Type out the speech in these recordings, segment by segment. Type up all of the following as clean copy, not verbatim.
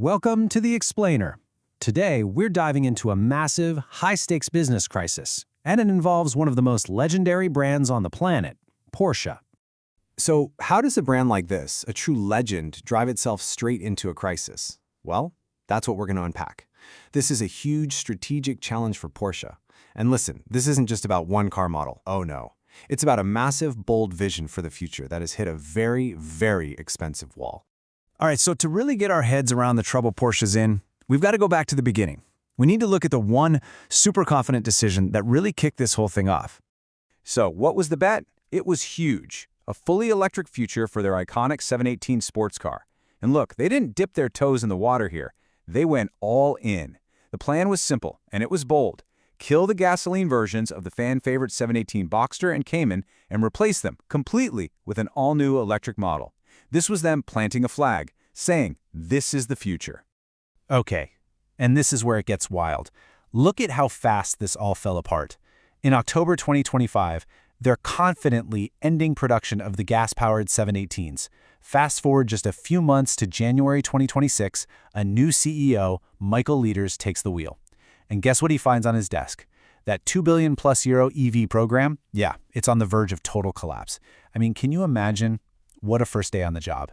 Welcome to The Explainer. Today, we're diving into a massive, high-stakes business crisis, and it involves one of the most legendary brands on the planet, Porsche. So, how does a brand like this, a true legend, drive itself straight into a crisis? Well, that's what we're going to unpack. This is a huge strategic challenge for Porsche. And listen, this isn't just about one car model. Oh no. It's about a massive, bold vision for the future that has hit a very, very expensive wall. All right, so to really get our heads around the trouble Porsche's in, we've got to go back to the beginning. We need to look at the one super confident decision that really kicked this whole thing off. So, what was the bet? It was huge. A fully electric future for their iconic 718 sports car. And look, they didn't dip their toes in the water here. They went all in. The plan was simple, and it was bold. Kill the gasoline versions of the fan-favorite 718 Boxster and Cayman and replace them completely with an all-new electric model. This was them planting a flag, saying, this is the future. Okay, and this is where it gets wild. Look at how fast this all fell apart. In October 2025, they're confidently ending production of the gas-powered 718s. Fast forward just a few months to January 2026, a new CEO, Michael Leiters, takes the wheel. And guess what he finds on his desk? That €2 billion+ EV program? Yeah, it's on the verge of total collapse. I mean, can you imagine? What a first day on the job.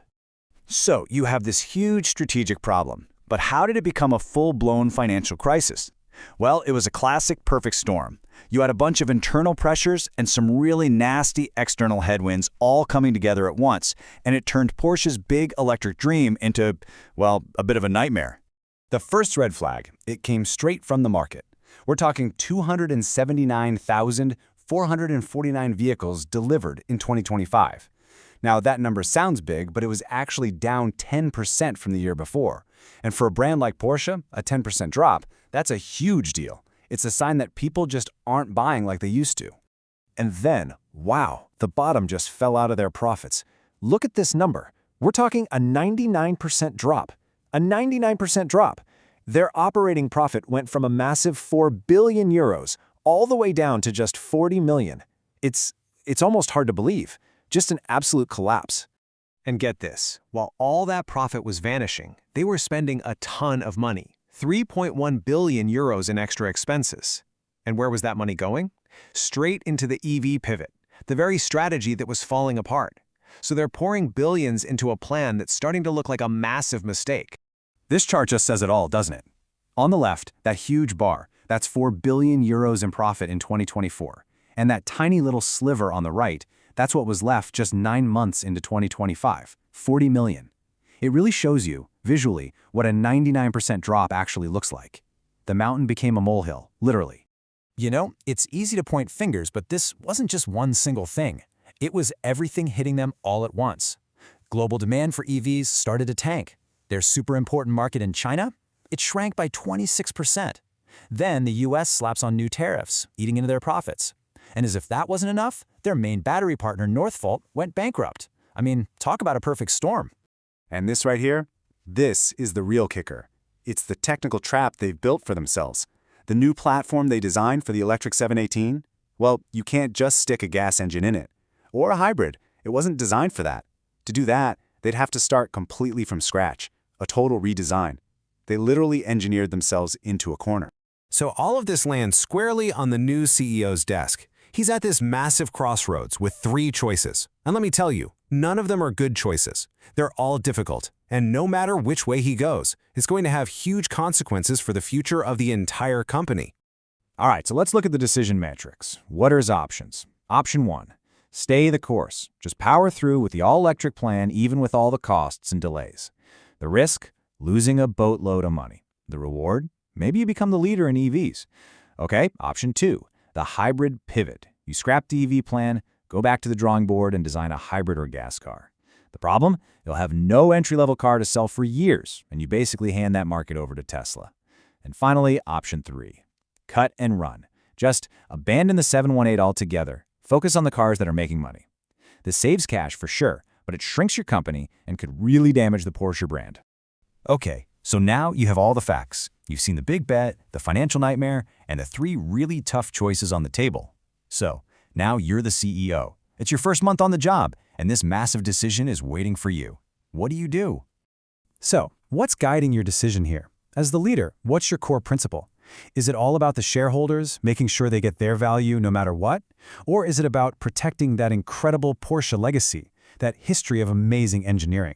So, you have this huge strategic problem, but how did it become a full-blown financial crisis? Well, it was a classic perfect storm. You had a bunch of internal pressures and some really nasty external headwinds all coming together at once, and it turned Porsche's big electric dream into, well, a bit of a nightmare. The first red flag, it came straight from the market. We're talking 279,449 vehicles delivered in 2025. Now, that number sounds big, but it was actually down 10% from the year before. And for a brand like Porsche, a 10% drop, that's a huge deal. It's a sign that people just aren't buying like they used to. And then, wow, the bottom just fell out of their profits. Look at this number. We're talking a 99% drop. A 99% drop. Their operating profit went from a massive €4 billion all the way down to just 40 million. It's almost hard to believe. Just an absolute collapse. And get this, while all that profit was vanishing, they were spending a ton of money, €3.1 billion in extra expenses. And where was that money going? Straight into the EV pivot, the very strategy that was falling apart. So they're pouring billions into a plan that's starting to look like a massive mistake. This chart just says it all, doesn't it? On the left, that huge bar, that's €4 billion in profit in 2024. And that tiny little sliver on the right, that's what was left just 9 months into 2025, 40 million. It really shows you, visually, what a 99% drop actually looks like. The mountain became a molehill, literally. You know, it's easy to point fingers, but this wasn't just one single thing. It was everything hitting them all at once. Global demand for EVs started to tank. Their super important market in China? It shrank by 26%. Then the US slaps on new tariffs, eating into their profits. And as if that wasn't enough, their main battery partner, Northvolt, went bankrupt. I mean, talk about a perfect storm. And this right here? This is the real kicker. It's the technical trap they've built for themselves. The new platform they designed for the electric 718? Well, you can't just stick a gas engine in it. Or a hybrid. It wasn't designed for that. To do that, they'd have to start completely from scratch. A total redesign. They literally engineered themselves into a corner. So all of this lands squarely on the new CEO's desk. He's at this massive crossroads with 3 choices. And let me tell you, none of them are good choices. They're all difficult. And no matter which way he goes, it's going to have huge consequences for the future of the entire company. All right, so let's look at the decision matrix. What are his options? Option 1, stay the course. Just power through with the all-electric plan, even with all the costs and delays. The risk? Losing a boatload of money. The reward? Maybe you become the leader in EVs. Okay, option 2, the hybrid pivot. You scrap the EV plan, go back to the drawing board and design a hybrid or gas car. The problem? You'll have no entry-level car to sell for years, and you basically hand that market over to Tesla. And finally, option 3, cut and run. Just abandon the 718 altogether. Focus on the cars that are making money. This saves cash for sure, but it shrinks your company and could really damage the Porsche brand. Okay, so now you have all the facts. You've seen the big bet, the financial nightmare, and the 3 really tough choices on the table. So, now you're the CEO. It's your first month on the job, and this massive decision is waiting for you. What do you do? So, what's guiding your decision here? As the leader, what's your core principle? Is it all about the shareholders, making sure they get their value no matter what? Or is it about protecting that incredible Porsche legacy, that history of amazing engineering?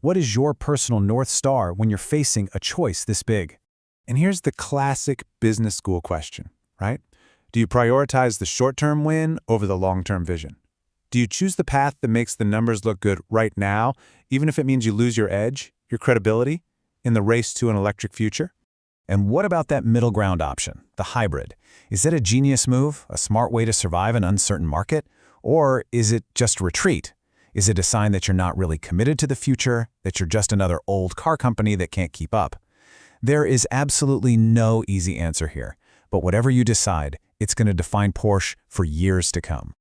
What is your personal North Star when you're facing a choice this big? And here's the classic business school question, right? Do you prioritize the short-term win over the long-term vision? Do you choose the path that makes the numbers look good right now, even if it means you lose your edge, your credibility, in the race to an electric future? And what about that middle ground option, the hybrid? Is it a genius move, a smart way to survive an uncertain market? Or is it just retreat? Is it a sign that you're not really committed to the future, that you're just another old car company that can't keep up? There is absolutely no easy answer here, but whatever you decide, it's going to define Porsche for years to come.